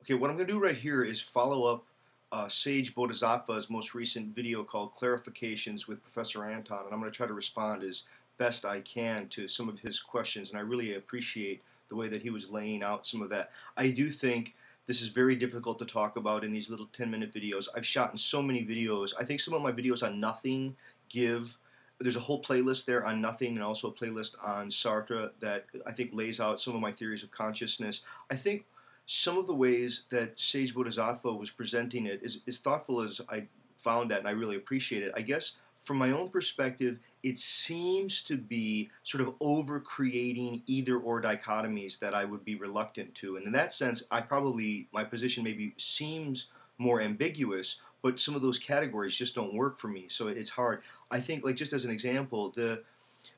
Okay, what I'm going to do right here is follow up Sage Bodhisattva's most recent video called Clarifications with Professor Anton, and I'm going to try to respond as best I can to some of his questions, and I really appreciate the way that he was laying out some of that. I do think this is very difficult to talk about in these little 10-minute videos. I've shot in so many videos. I think some of my videos on nothing there's a whole playlist there on nothing and also a playlist on Sartre that I think lays out some of my theories of consciousness. I think some of the ways that Sage Bodhisattva was presenting it is thoughtful as I found that, and I really appreciate it. I guess from my own perspective, it seems to be sort of over creating either or dichotomies that I would be reluctant to. And in that sense, my position maybe seems more ambiguous, but some of those categories just don't work for me, so it's hard. I think, like, just as an example,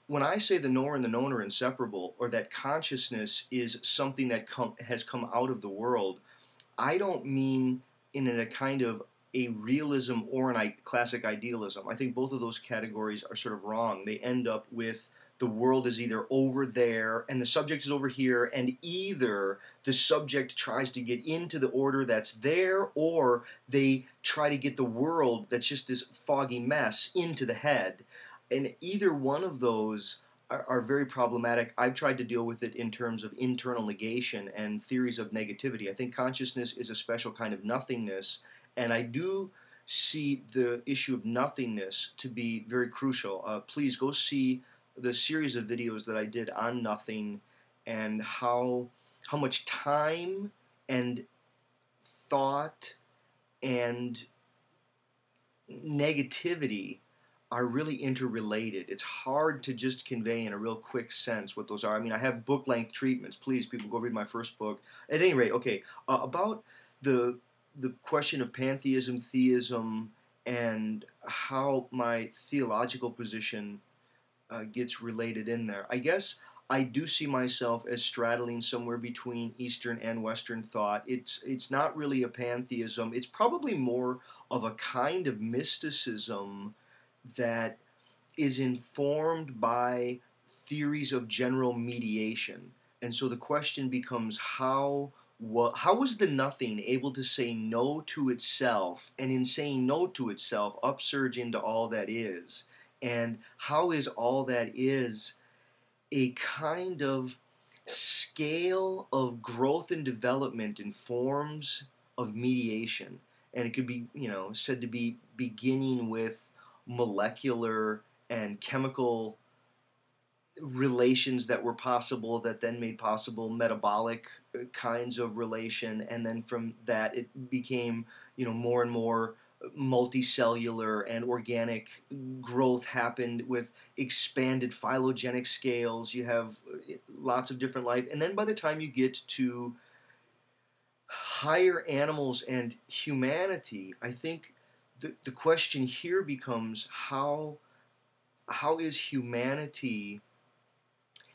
when I say the knower and the known are inseparable, or that consciousness is something that has come out of the world, I don't mean in a kind of a realism or a classic idealism. I think both of those categories are sort of wrong. They end up with the world is either over there and the subject is over here, and either the subject tries to get into the order that's there, or they try to get the world that's just this foggy mess into the head. And either one of those are very problematic. I've tried to deal with it in terms of internal negation and theories of negativity. I think consciousness is a special kind of nothingness, and I do see the issue of nothingness to be very crucial. Please go see the series of videos that I did on nothing, and how much time and thought and negativity are really interrelated. It's hard to just convey in a real quick sense what those are. I mean, I have book-length treatments. Please, people, go read my first book. At any rate, okay, about the question of pantheism, theism, and how my theological position gets related in there. I guess I do see myself as straddling somewhere between Eastern and Western thought. It's not really a pantheism. It's probably more of a kind of mysticism that is informed by theories of general mediation. And so the question becomes, how was the nothing able to say no to itself, and in saying no to itself upsurge into all that is? And how is all that is a kind of scale of growth and development in forms of mediation? And it could be, said to be beginning with molecular and chemical relations that were possible, that then made possible metabolic kinds of relation, and then from that it became, more and more multicellular, and organic growth happened with expanded phylogenetic scales. You have lots of different life, and then by the time you get to higher animals and humanity, I think the question here becomes, how is humanity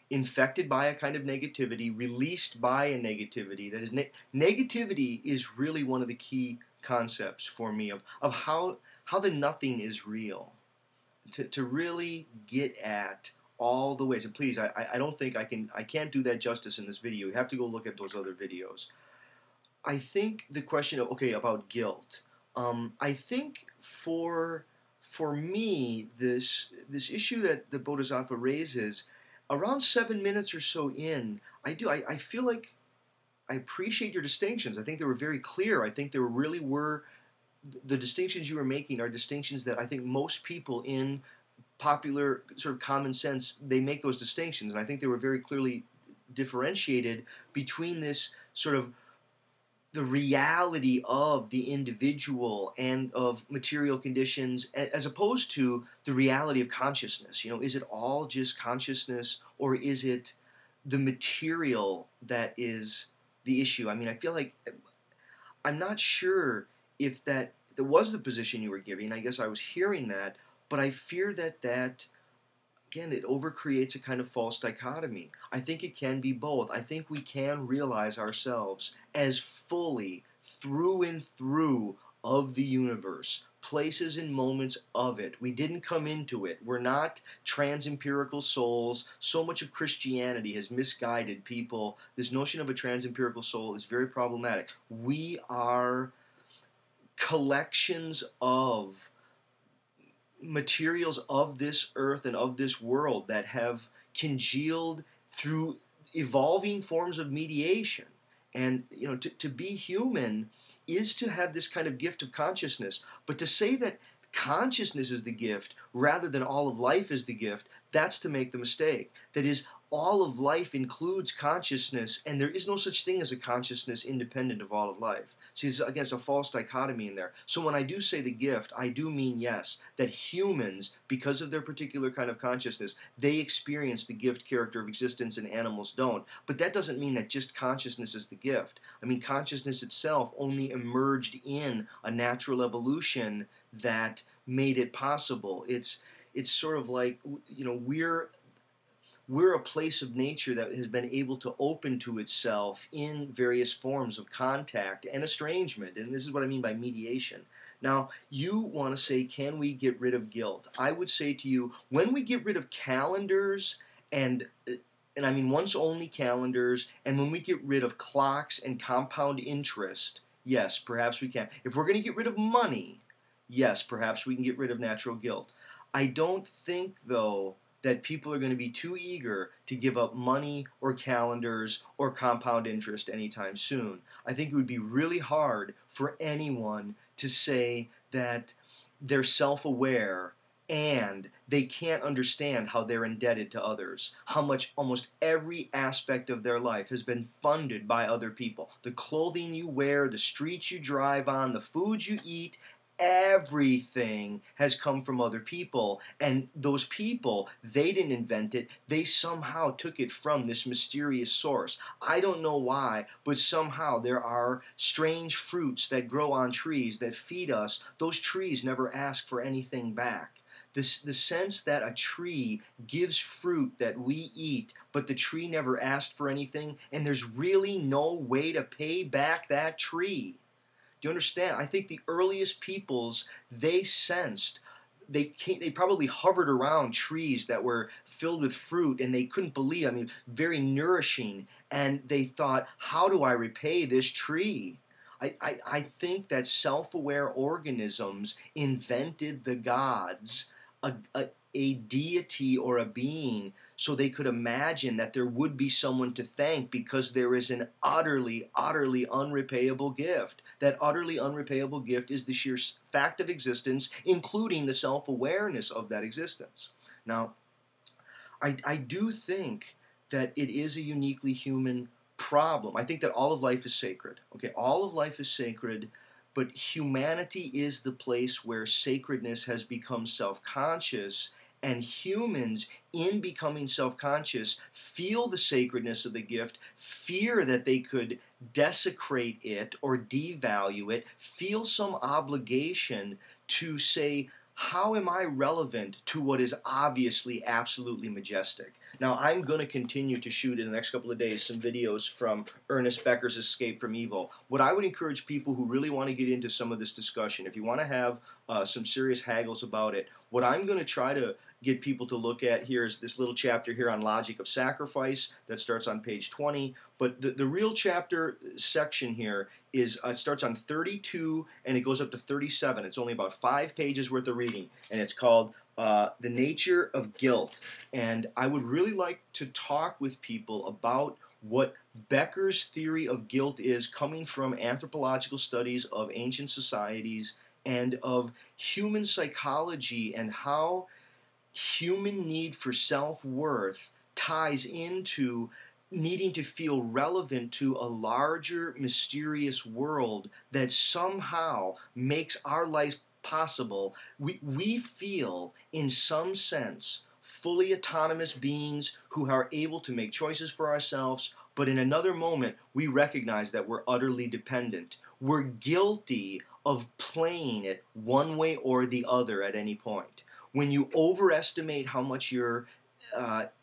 infected by a kind of negativity, released by a negativity? That is, negativity is really one of the key concepts for me of how the nothing is real, to really get at all the ways. And please, I don't think I can't do that justice in this video. You have to go look at those other videos. I think the question of, about guilt, I think for me, this issue that the Bodhisattva raises, around 7 minutes or so in, I feel like I appreciate your distinctions. I think they were very clear. I think there really were, the distinctions you were making are distinctions that I think most people in popular sort of common sense, they make those distinctions. And I think they were very clearly differentiated between this sort of the reality of the individual and of material conditions, as opposed to the reality of consciousness. Is it all just consciousness, or is it the material that is the issue? I mean, I feel like, I'm not sure if that was the position you were giving. I guess I was hearing that, but I fear that again, it overcreates a kind of false dichotomy. I think it can be both. I think we can realize ourselves as fully, through and through, of the universe, places and moments of it. We didn't come into it. We're not trans-empirical souls. So much of Christianity has misguided people. This notion of a trans-empirical soul is very problematic. We are collections of materials of this earth and of this world that have congealed through evolving forms of mediation. And to be human is to have this kind of gift of consciousness. But to say that consciousness is the gift rather than all of life is the gift, that's to make the mistake. That is, all of life includes consciousness, and there is no such thing as a consciousness independent of all of life. See, it's against a false dichotomy in there. So when I do say the gift, I do mean, yes, that humans, because of their particular kind of consciousness, they experience the gift character of existence and animals don't. But that doesn't mean that just consciousness is the gift. I mean, consciousness itself only emerged in a natural evolution that made it possible. It's sort of like, we're a place of nature that has been able to open to itself in various forms of contact and estrangement. And this is what I mean by mediation. Now, you want to say, can we get rid of guilt? I would say to you, when we get rid of calendars, and I mean once only calendars, and when we get rid of clocks and compound interest, yes, perhaps we can. If we're going to get rid of money, yes, perhaps we can get rid of natural guilt. I don't think, though, that people are going to be too eager to give up money or calendars or compound interest anytime soon. I think it would be really hard for anyone to say that they're self-aware and they can't understand how they're indebted to others, how much almost every aspect of their life has been funded by other people. The clothing you wear, the streets you drive on, the food you eat, everything has come from other people, and those people, they didn't invent it. They somehow took it from this mysterious source. I don't know why, but somehow there are strange fruits that grow on trees that feed us. Those trees never ask for anything back. The sense that a tree gives fruit that we eat, but the tree never asked for anything, and there's really no way to pay back that tree. Do you understand? I think the earliest peoples, they sensed, they probably hovered around trees that were filled with fruit, and they couldn't believe, I mean, very nourishing, and they thought, how do I repay this tree? I think that self-aware organisms invented the gods, a deity or a being, so they could imagine that there would be someone to thank because there is an utterly, utterly unrepayable gift. That utterly unrepayable gift is the sheer fact of existence, including the self-awareness of that existence. Now, I do think that it is a uniquely human problem. I think that all of life is sacred. Okay, all of life is sacred, but humanity is the place where sacredness has become self-conscious, and humans, in becoming self-conscious, feel the sacredness of the gift, fear that they could desecrate it or devalue it, feel some obligation to say, how am I relevant to what is obviously absolutely majestic? Now, I'm going to continue to shoot in the next couple of days some videos from Ernest Becker's Escape from Evil. What I would encourage people who really want to get into some of this discussion, if you want to have some serious haggles about it, what I'm going to try to get people to look at here is this little chapter here on logic of sacrifice that starts on page 20. But the real chapter section here is it starts on 32 and it goes up to 37. It's only about 5 pages worth of reading, and it's called The Nature of Guilt. And I would really like to talk with people about what Becker's theory of guilt is, coming from anthropological studies of ancient societies and of human psychology, and how human need for self-worth ties into needing to feel relevant to a larger, mysterious world that somehow makes our lives possible. We feel, in some sense, fully autonomous beings who are able to make choices for ourselves, but in another moment, we recognize that we're utterly dependent. We're guilty of playing it one way or the other at any point. When you overestimate how much you're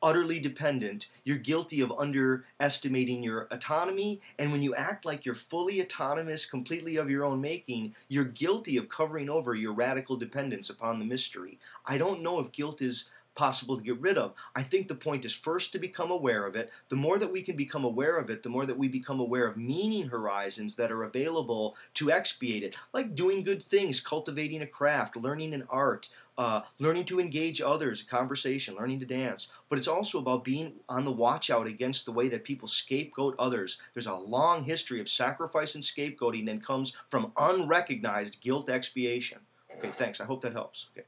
utterly dependent, you're guilty of underestimating your autonomy, and when you act like you're fully autonomous, completely of your own making, you're guilty of covering over your radical dependence upon the mystery. I don't know if guilt is possible to get rid of. I think the point is first to become aware of it. The more that we can become aware of it, the more that we become aware of meaning horizons that are available to expiate it, like doing good things, cultivating a craft, learning an art, learning to engage others, conversation, learning to dance. But it's also about being on the watch out against the way that people scapegoat others. There's a long history of sacrifice and scapegoating that comes from unrecognized guilt expiation. Okay, thanks. I hope that helps. Okay.